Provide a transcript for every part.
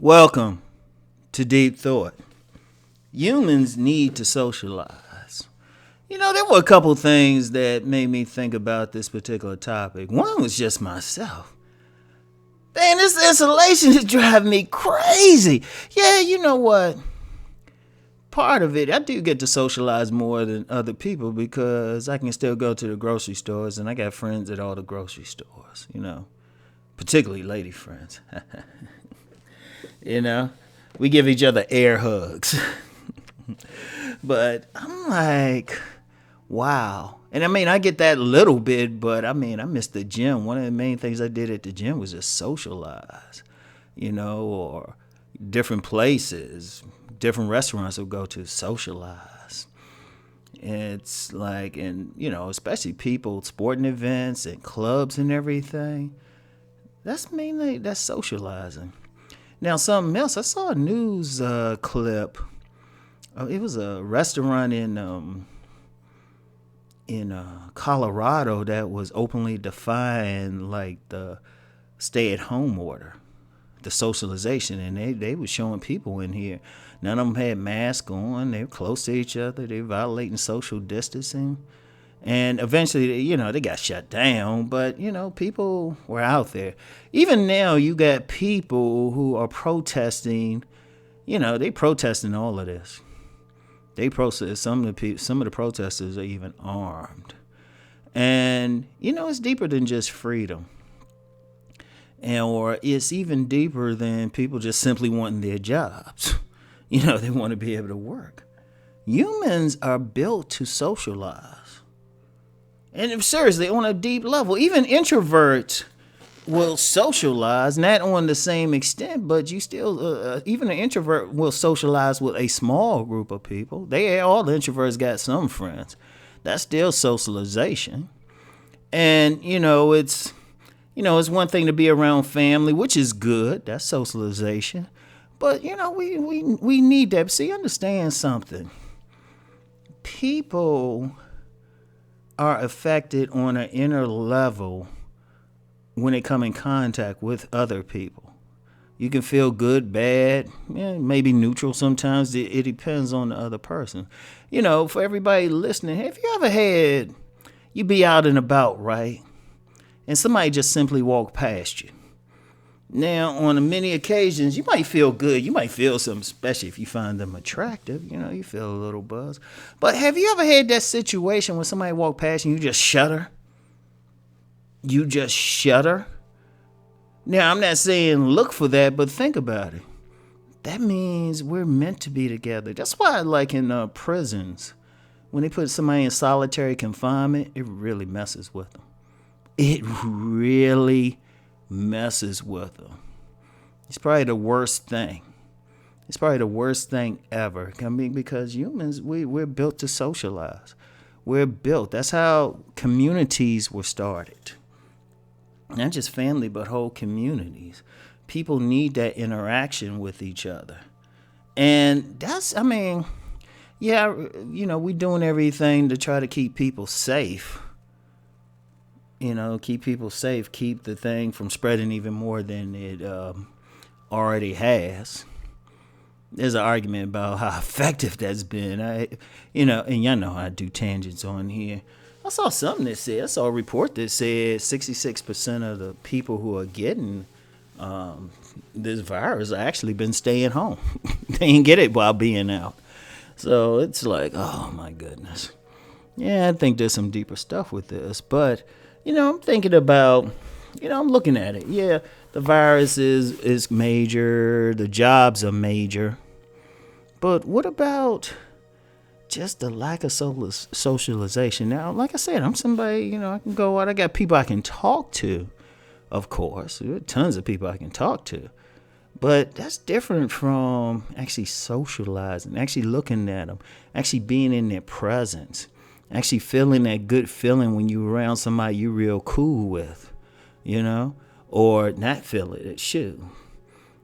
Welcome to Deep Thought. Humans need to socialize. There were a couple things that made me think about this particular topic. One was just myself. Man, this isolation is driving me crazy. Yeah, you know what? Part of it, I do get to socialize more than other people because I can still go to the grocery stores, and I got friends at all the grocery stores, particularly lady friends. We give each other air hugs. But I'm like, wow. And I get that little bit, but I miss the gym. One of the main things I did at the gym was just socialize, or different places, different restaurants I'll go to, socialize. It's like, and, especially people, sporting events and clubs and everything. That's socializing. Now, something else, I saw a news clip. It was a restaurant in Colorado that was openly defying like the stay-at-home order, the socialization, and they were showing people in here. None of them had masks on. They were close to each other. They were violating social distancing. And eventually, they got shut down, but, people were out there. Even now, you got people who are protesting, they protesting all of this. They protest, some of the protesters are even armed. And, it's deeper than just freedom. Or it's even deeper than people just simply wanting their jobs. They want to be able to work. Humans are built to socialize. And seriously, on a deep level, even introverts will socialize, not on the same extent, but you still, even an introvert will socialize with a small group of people. All the introverts got some friends. That's still socialization. And, it's one thing to be around family, which is good. That's socialization. But, we need that. See, understand something. People are affected on an inner level when they come in contact with other people. You can feel good, bad, maybe neutral sometimes. It depends on the other person. For everybody listening, have you ever had, you be out and about, right? And somebody just simply walk past you. Now, on many occasions, you might feel good. You might feel something, especially if you find them attractive. You feel a little buzz. But have you ever had that situation when somebody walk past you and you just shudder? You just shudder? Now, I'm not saying look for that, but think about it. That means we're meant to be together. That's why, like in prisons, when they put somebody in solitary confinement, it really messes with them. It really messes with them. It's probably the worst thing. It's probably the worst thing ever. Because humans, we're built to socialize. We're built. That's how communities were started. Not just family, but whole communities. People need that interaction with each other. And that's, we're doing everything to try to keep people safe. Keep people safe, keep the thing from spreading even more than it already has. There's an argument about how effective that's been. And y'all know I do tangents on here. I saw something that said, I saw a report that said 66% of the people who are getting this virus actually been staying home. They didn't get it while being out. So it's like, oh my goodness. Yeah, I think there's some deeper stuff with this, but I'm thinking about, I'm looking at it. Yeah, the virus is major. The jobs are major. But what about just the lack of socialization? Now, like I said, I'm somebody, I can go out. I got people I can talk to, of course. There are tons of people I can talk to. But that's different from actually socializing, actually looking at them, actually being in their presence. Actually feeling that good feeling when you're around somebody you're real cool with, or not feel it. Shoot.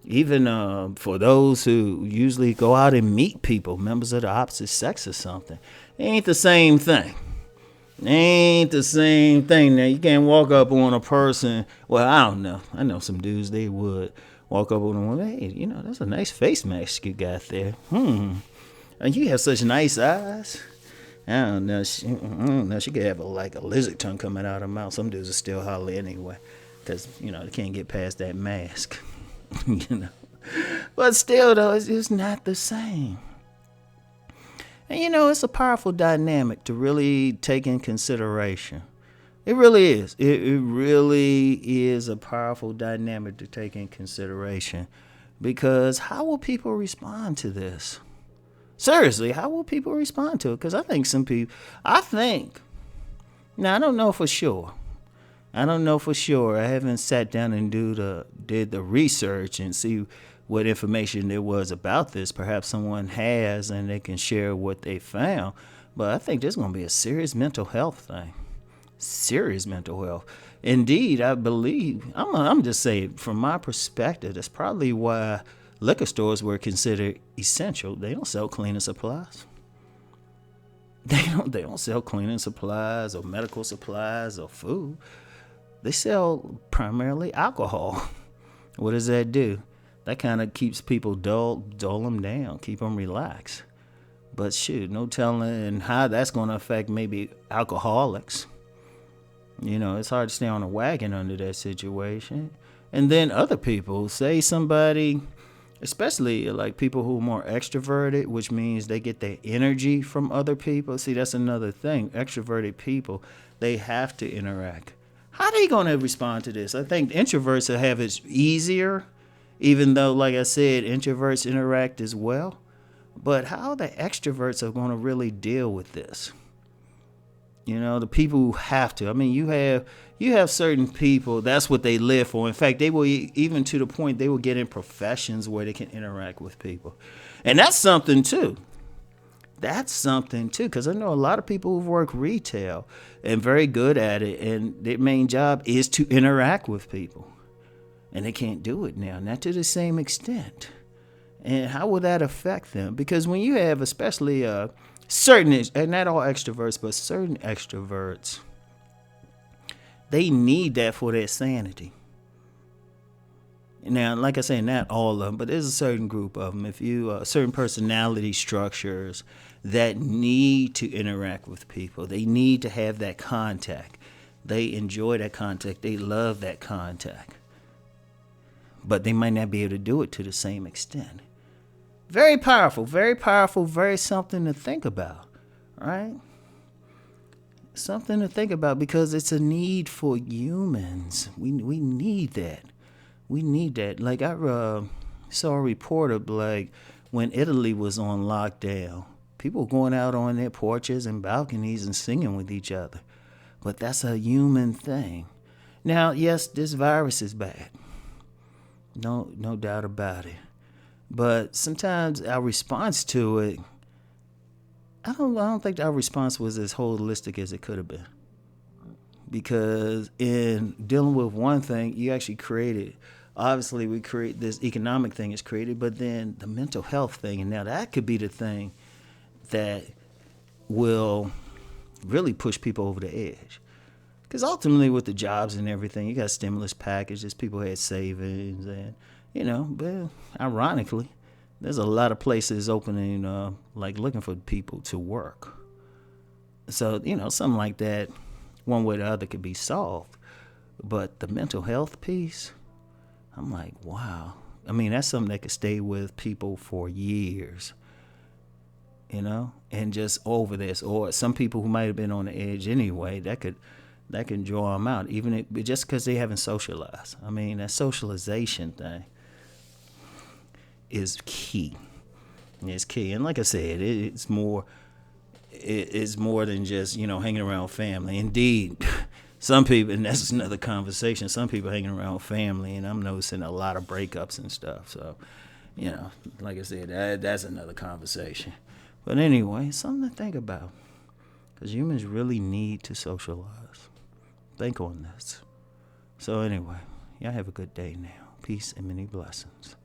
Even for those who usually go out and meet people, members of the opposite sex or something, it ain't the same thing. Ain't the same thing. Now you can't walk up on a person. Well, I don't know. I know some dudes they would walk up on a woman. Hey, that's a nice face mask you got there. And you have such nice eyes. I don't know. She could have like a lizard tongue coming out of her mouth. Some dudes are still holler anyway, because they can't get past that mask. But still though, it's not the same. And it's a powerful dynamic to really take in consideration. It really is. It really is a powerful dynamic to take in consideration. Because how will people respond to this? Seriously, how will people respond to it? Because I think some people, now I don't know for sure. I haven't sat down and did the research and see what information there was about this. Perhaps someone has and they can share what they found. But I think there's going to be a serious mental health thing. Serious mental health. Indeed, I believe, I'm just saying, from my perspective, that's probably why liquor stores were considered essential. They don't sell cleaning supplies. They don't sell cleaning supplies or medical supplies or food. They sell primarily alcohol. What does that do? That kind of keeps people dull them down, keep them relaxed. But shoot, no telling how that's going to affect maybe alcoholics. It's hard to stay on a wagon under that situation. And then other people, say somebody, especially like people who are more extroverted, which means they get their energy from other people. See, that's another thing. Extroverted people, they have to interact. How are they going to respond to this? I think introverts will have it easier, even though, like I said, introverts interact as well. But how the extroverts are going to really deal with this? The people who have to. I mean, you have certain people, that's what they live for. In fact, they will, even to the point, they will get in professions where they can interact with people. And that's something too. Because I know a lot of people who've worked retail and very good at it, and their main job is to interact with people. And they can't do it now, not to the same extent. And how will that affect them? Because when you have, especially certain, and not all extroverts, but certain extroverts, they need that for their sanity. Now, like I say, not all of them, but there's a certain group of them. If you certain personality structures that need to interact with people, they need to have that contact. They enjoy that contact. They love that contact. But they might not be able to do it to the same extent. Very powerful, very something to think about, right? Something to think about, because it's a need for humans. We need that. We need that. Like I saw a report of like when Italy was on lockdown, people going out on their porches and balconies and singing with each other. But that's a human thing. Now, yes, this virus is bad. No doubt about it. But sometimes our response to it, I don't think our response was as holistic as it could have been. Because in dealing with one thing, you actually created, obviously we create this economic thing is created, but then the mental health thing, and now that could be the thing that will really push people over the edge. Because ultimately with the jobs and everything, you got stimulus packages, people had savings, and but ironically, there's a lot of places opening, like looking for people to work. So, something like that, one way or the other could be solved. But the mental health piece, I'm like, wow. I mean, that's something that could stay with people for years, and just over this. Or some people who might have been on the edge anyway, that can draw them out, even just because they haven't socialized. I mean, that socialization thing is key. It's key. And like I said, it's more than just, hanging around family. Indeed, some people, and that's another conversation, some people hanging around family, and I'm noticing a lot of breakups and stuff. So, like I said, that's another conversation. But anyway, something to think about, because humans really need to socialize. Think on this. So anyway, y'all have a good day now. Peace and many blessings.